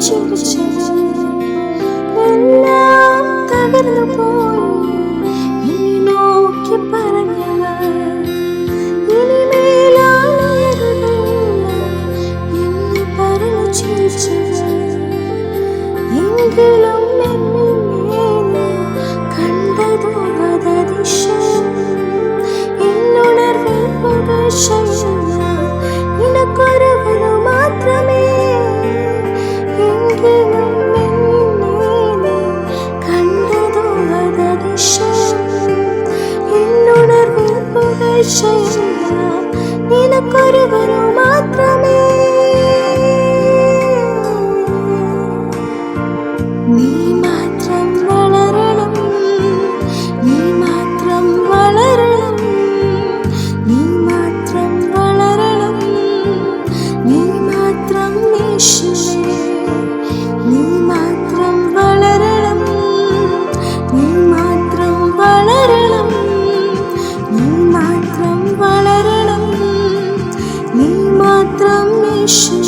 ചിരിച്ചത് എല്ലാം തകർന്നു പോയി. ഇനി നോക്കി പറഞ്ഞവർ ഇനിമേലാണുയരുന്നില്ല എന്ന് പറഞ്ഞു ചിരിച്ചത്. എങ്കിലും എന്നിൽ കണ്ടതോ അതതിശയം. എന്നുണർവിൽ പുകശയില്ല നിനക്കൊരുവനു മാത്രമേ. എങ്കിലും എന്നിൽ കണ്ടതോ അതതിശയം. എന്നുണർവിൽ പുകശയില്ല നിനക്കൊരുവനു മാത്രമേ. നീ മാത്രം വളരണം, നീ മാത്രം വളരണം, നീ മാത്രം വളരണം, നീ മാത്രം യേശുവേ. നീ മാത്രം വളരണം, നീ മാത്രം വളരണം, നീ മാത്രം വളരണം, നീ മാത്രം യേശുവേ.